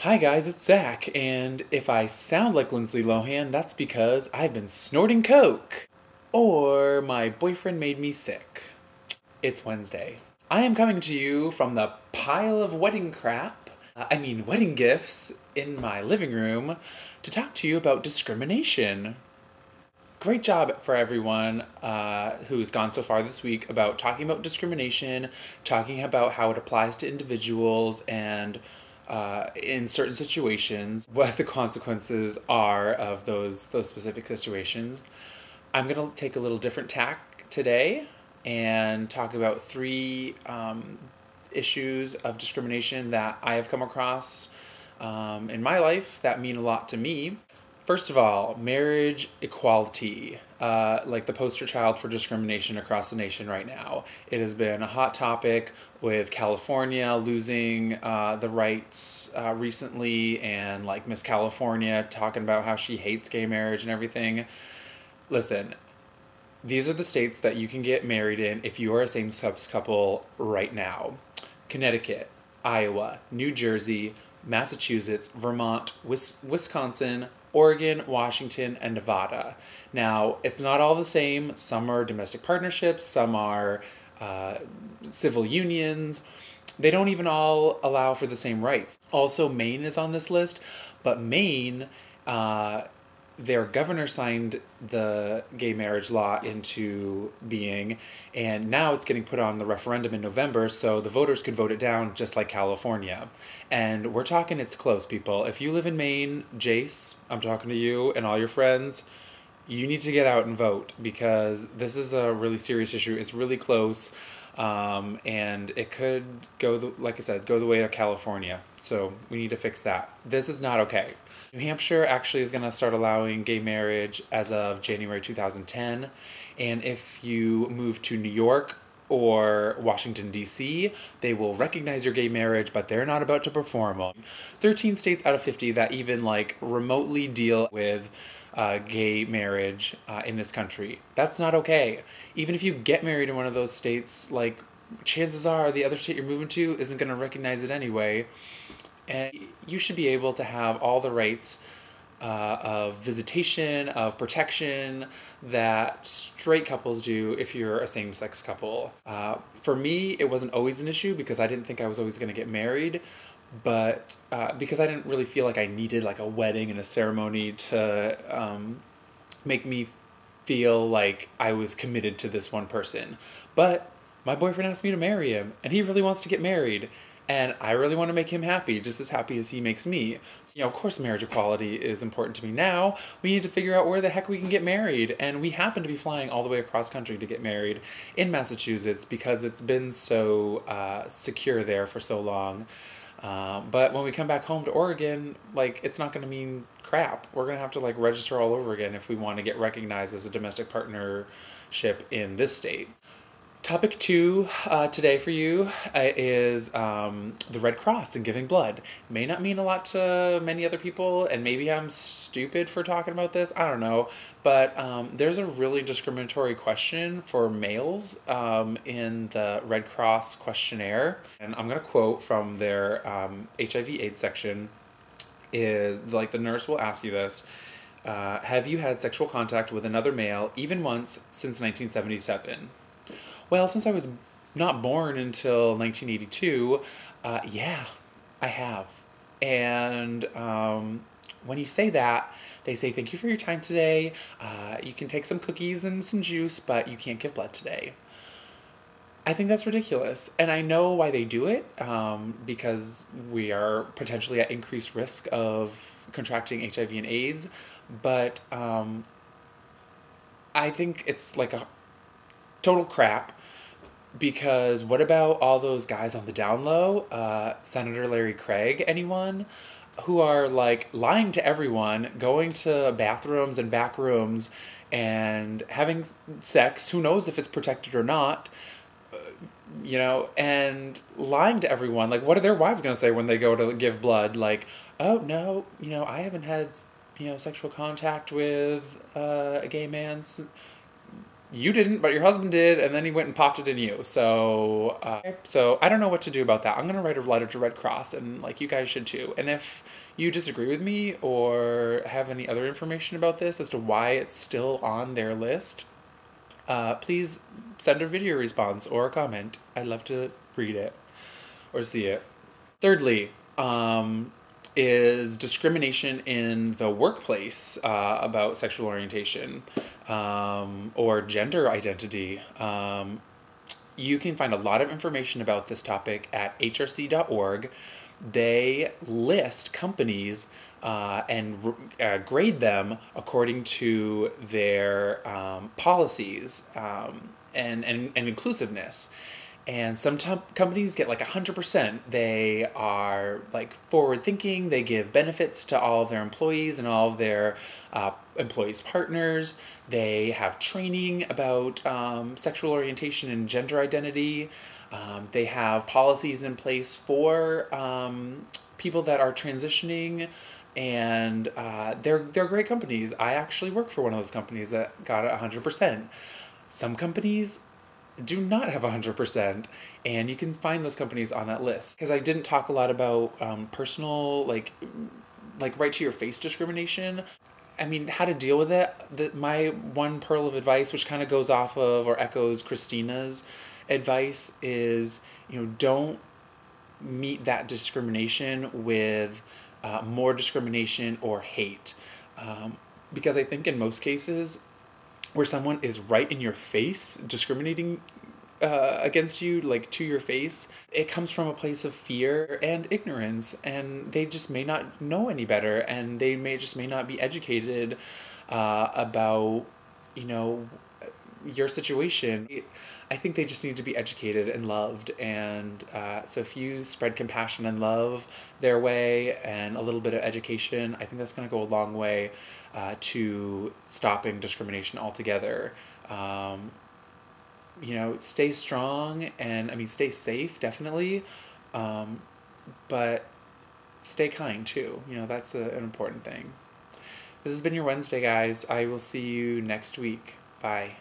Hi guys, it's Zach, and if I sound like Lindsay Lohan, that's because I've been snorting coke. Or my boyfriend made me sick. It's Wednesday. I am coming to you from the pile of wedding crap, wedding gifts in my living room to talk to you about discrimination. Great job for everyone who's gone so far this week about talking about discrimination, talking about how it applies to individuals, and in certain situations, what the consequences are of those specific situations. I'm gonna take a little different tack today and talk about three issues of discrimination that I have come across in my life that mean a lot to me. First of all, marriage equality, like the poster child for discrimination across the nation right now. It has been a hot topic with California losing the rights recently, and like Miss California talking about how she hates gay marriage and everything. Listen, these are the states that you can get married in if you are a same-sex couple right now. Connecticut, Iowa, New Jersey, Massachusetts, Vermont, Wisconsin, Oregon, Washington, and Nevada. Now, it's not all the same. Some are domestic partnerships, some are civil unions. They don't even all allow for the same rights. Also, Maine is on this list, but Maine, their governor signed the gay marriage law into being, and now it's getting put on the referendum in November, so the voters could vote it down just like California. And we're talking it's close, people. If you live in Maine, Jace, I'm talking to you and all your friends, you need to get out and vote because this is a really serious issue. It's really close. And it could go, like I said, go the way of California. So we need to fix that. This is not okay. New Hampshire actually is going to start allowing gay marriage as of January 2010. And if you move to New York or Washington, D.C., they will recognize your gay marriage, but they're not about to perform them. 13 states out of 50 that even like remotely deal with gay marriage in this country. That's not okay. Even if you get married in one of those states, like chances are the other state you're moving to isn't going to recognize it anyway. And you should be able to have all the rights of visitation, of protection that straight couples do if you're a same-sex couple. For me, it wasn't always an issue because I didn't think I was always going to get married, but because I didn't really feel like I needed like a wedding and a ceremony to make me feel like I was committed to this one person. But my boyfriend asked me to marry him, and he really wants to get married. And I really want to make him happy, just as happy as he makes me. So, of course, marriage equality is important to me now. We need to figure out where the heck we can get married. And we happen to be flying all the way across country to get married in Massachusetts because it's been so secure there for so long. But when we come back home to Oregon, like, it's not going to mean crap. We're going to have to, like, register all over again if we want to get recognized as a domestic partnership in this state. Topic 2 today for you is the Red Cross and giving blood. May not mean a lot to many other people, and maybe I'm stupid for talking about this. I don't know. But there's a really discriminatory question for males in the Red Cross questionnaire. And I'm going to quote from their HIV/AIDS section. Is like the nurse will ask you this. Have you had sexual contact with another male even once since 1977? Well, since I was not born until 1982, yeah, I have. And when you say that, they say, thank you for your time today. You can take some cookies and some juice, but you can't give blood today. I think that's ridiculous. And I know why they do it, because we are potentially at increased risk of contracting HIV and AIDS. But I think it's like a total crap, because what about all those guys on the down low, Senator Larry Craig, anyone, who are like lying to everyone, going to bathrooms and back rooms and having sex, who knows if it's protected or not, and lying to everyone. Like, what are their wives going to say when they go to give blood? Like, oh, no, I haven't had, sexual contact with a gay man. You didn't, but your husband did, and then he went and popped it in you. So I don't know what to do about that. I'm gonna write a letter to Red Cross, and like you guys should too. And if you disagree with me or have any other information about this as to why it's still on their list, please send a video response or a comment. I'd love to read it or see it. Thirdly, is discrimination in the workplace about sexual orientation or gender identity. You can find a lot of information about this topic at hrc.org. They list companies and grade them according to their policies and inclusiveness. And some companies get like 100%. They are like forward thinking. They give benefits to all of their employees and all of their employees' partners. They have training about sexual orientation and gender identity. They have policies in place for people that are transitioning, and they're great companies. I actually work for one of those companies that got 100%. Some companies do not have 100%, and you can find those companies on that list. Because I didn't talk a lot about personal, like right to your face discrimination. I mean, how to deal with it. My one pearl of advice, which kind of goes off of or echoes Christina's advice, is, don't meet that discrimination with more discrimination or hate. Because I think in most cases, where someone is right in your face discriminating against you, like to your face, it comes from a place of fear and ignorance, and they just may not know any better, and they may not be educated about your situation. I think they just need to be educated and loved, and so if you spread compassion and love their way and a little bit of education, I think that's going to go a long way to stopping discrimination altogether. Stay strong, and stay safe, definitely, but stay kind too. That's an important thing. This has been your Wednesday, guys. I will see you next week. Bye.